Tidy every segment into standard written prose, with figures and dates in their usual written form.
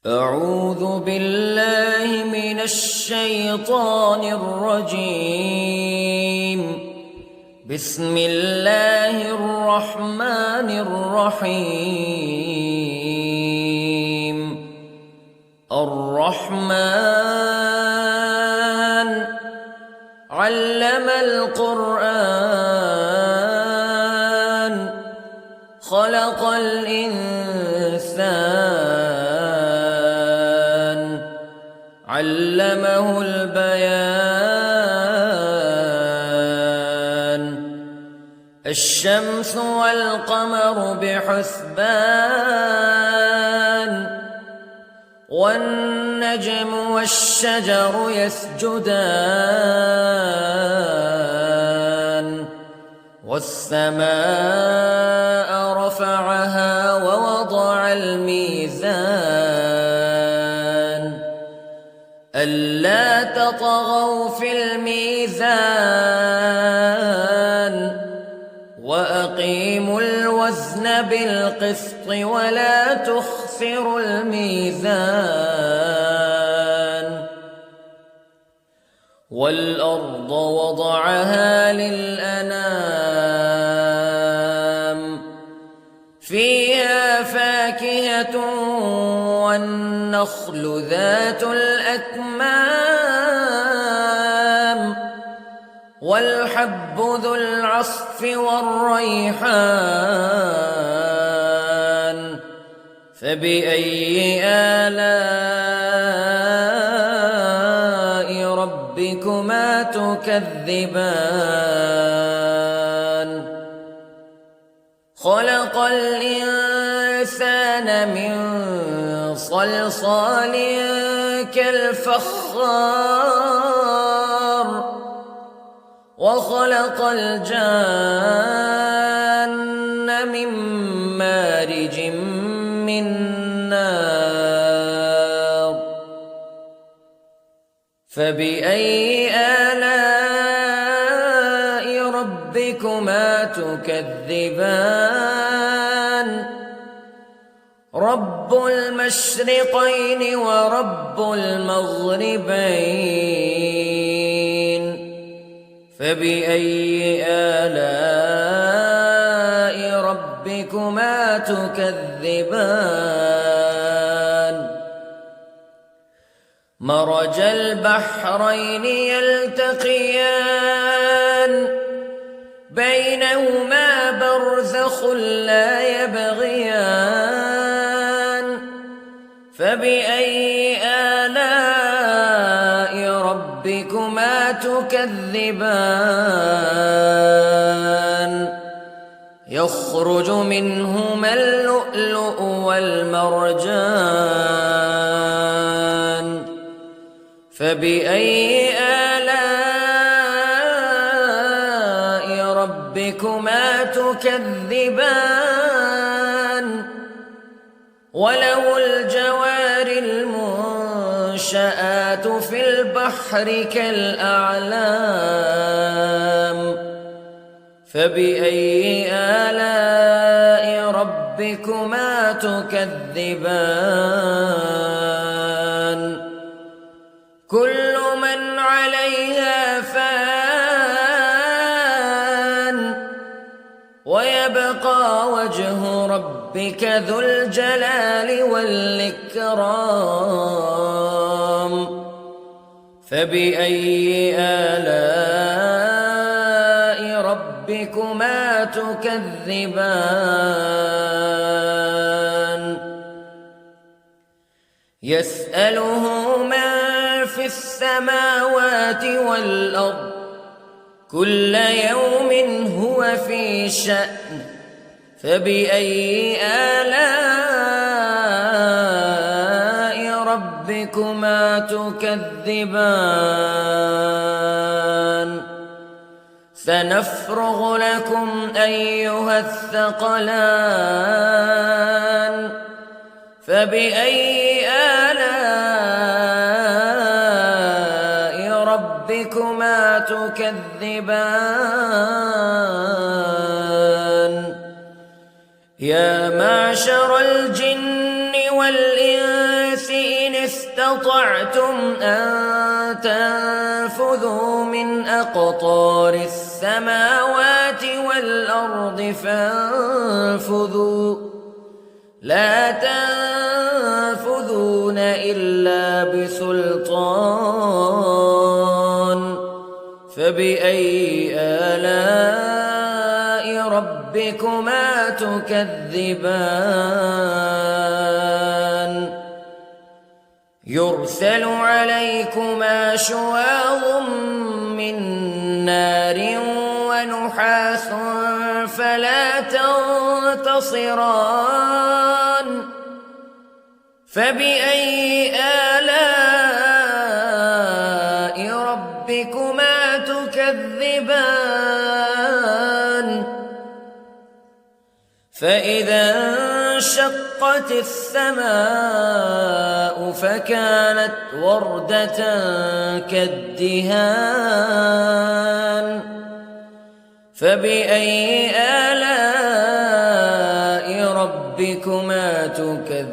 أعوذ بالله من الشيطان الرجيم. بسم الله الرحمن الرحيم. الرحمن علم القرآن خلق الإنسان علمه البيان. الشمس والقمر بحسبان والنجم والشجر يسجدان والسماء رفعها ووضع الميزان ألا تطغوا في الميزان وأقيموا الوزن بالقسط ولا تخسروا الميزان. والأرض وضعها للأنام فيها فاكهة والنخل ذات الأكمام والحب ذو العصف والريحان فبأي آلاء ربكما تكذبان. خلق الإنسان من صلصال كالفخار وخلق الجان من مارج من نار فبأي آلاء ربكما تكذبان. رب المشرقين ورب المغربين فبأي آلاء ربكما تكذبان. مرج البحرين يلتقيان بينهما برزخ لا يبغيان فبأي آلاء ربكما تكذبان. يخرج منهما اللؤلؤ والمرجان فبأي آلاء ربكما تكذبان. وله الجوار المنشآت في البحر كالأعلام فبأي آلاء ربكما تكذبان. كل من عليها فان ويبقى وجه ربك ذو الجلال والإكرام فبأي آلاء ربكما تكذبان. يسأله من في السماوات والأرض كل يوم هو في شأن فبأي آلاء ربكما تكذبان. سنفرغ لكم أيها الثقلان فبأي آلاء ربكما تكذبان. يا معشر الجن والإنس استطعتم أن تنفذوا من أقطار السماوات والأرض فانفذوا لا تنفذون إلا بسلطان فبأي آلاء ربكما تكذبان يرسل عليكما شواظ من نار ونحاس فلا تنتصران فبأي آلاء ربكما تكذبان فإذا انشقت السماء فكانت وردة كالدهان فبأي آلاء ربكما تكذبان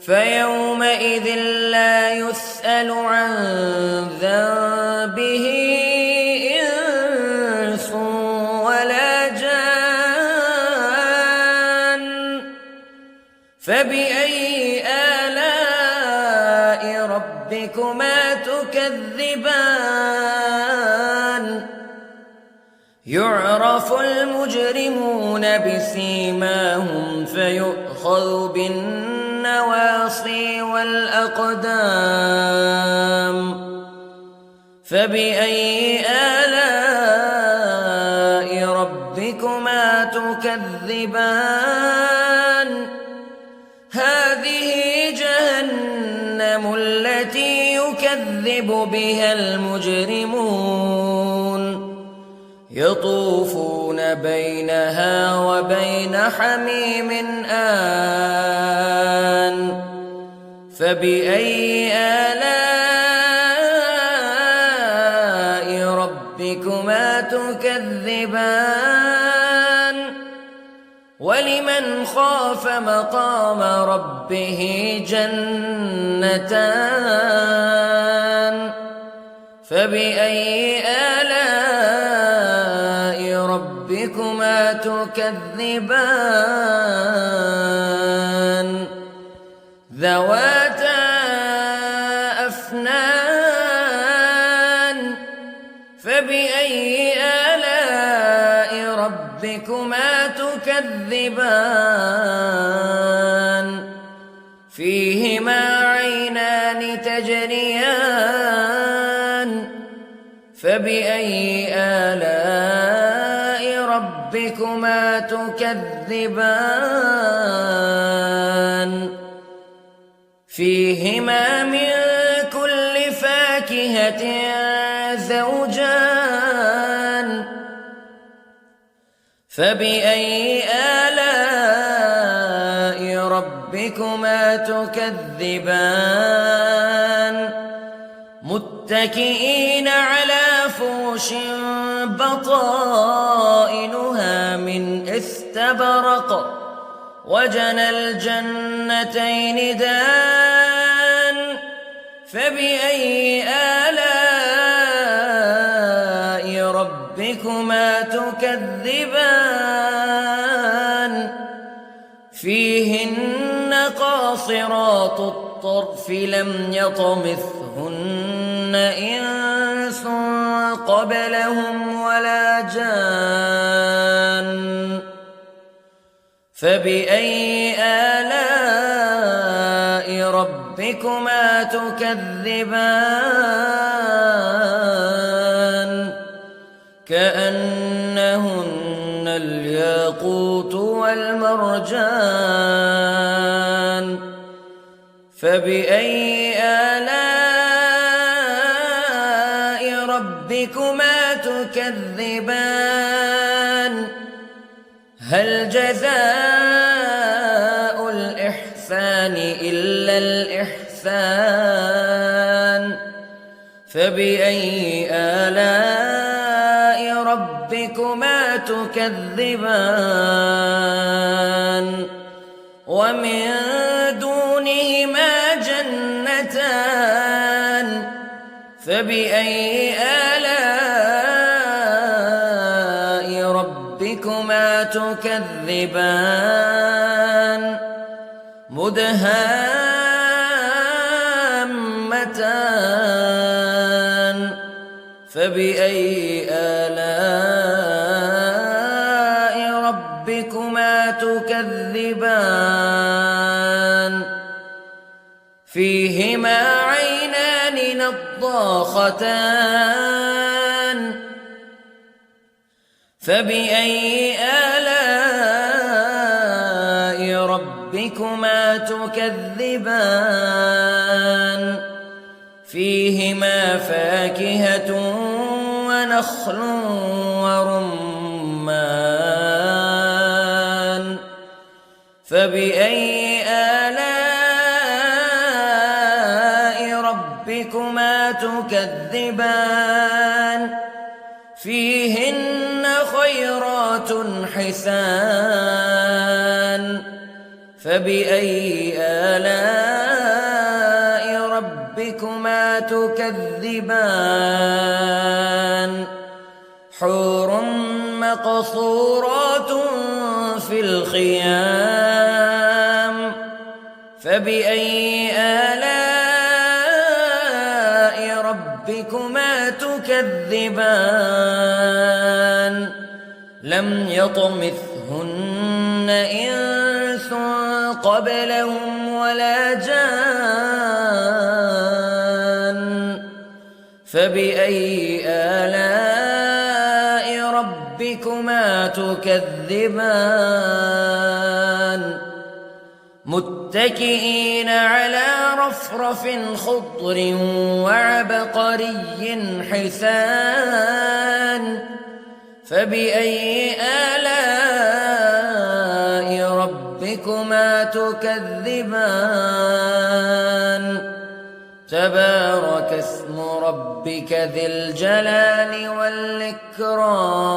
فيومئذ لا يسأل عن ذنبه إنس ولا جان فبأي آلاء ربكما تكذبان يعرف المجرمون بسيماهم فيؤخذ بالنواصي والأقدام فبأي آلاء ربكما تكذبان هذه جهنم التي يكذب بها المجرمون يطوفون بينها وبين حميم آن فبأي آلاء ربكما تكذبان ولمن خاف مقام ربه جنتان فبأي آلاء ربكما تكذبان ذواتا أفنان فبأي آلاء ربكما تكذبان فيهما عينان تجريان فبأي آلاء ربكما تكذبان فيهما من كل فاكهة زوجان فبأي آلاء ربكما تكذبان متكئين على فرش بطائنها من استبرق وجنى الجنتين دان فبأي آلاء ربكما تكذبان فيهن قاصرات الطرف لم يطمثهن إنس قبلهم ولا جان فبأي آلاء ربكما تكذبان كأنهن الياقوت والمرجان فبأي آلاء ربكما تكذبان هل جزاء الإحسان إلا الإحسان فبأي آلاء ربكما تكذبان ومن دونهما جنتان فبأي آلاء ربكما تكذبان مدهامتان فبأي آلاء ربكما تكذبان فيهما عينان نضاختان فبأي آلاء ربكما تكذبان فيهما فاكهة ونخل ورمان فبأي آلاء ربكما تكذبان فيهن خيرات حسان فبأي آلاء ربكما تكذبان حور مقصورات في الخيام فبأي آلاء ربكما تكذبان لم يطمثهن إنس قبلهم ولا جان فبأي آلاء ربكما تكذبان متكئين على رفرف خضر وعبقري حسان فبأي آلاء ربكما تكذبان تبارك اسم ربك ذي الجلال والإكرام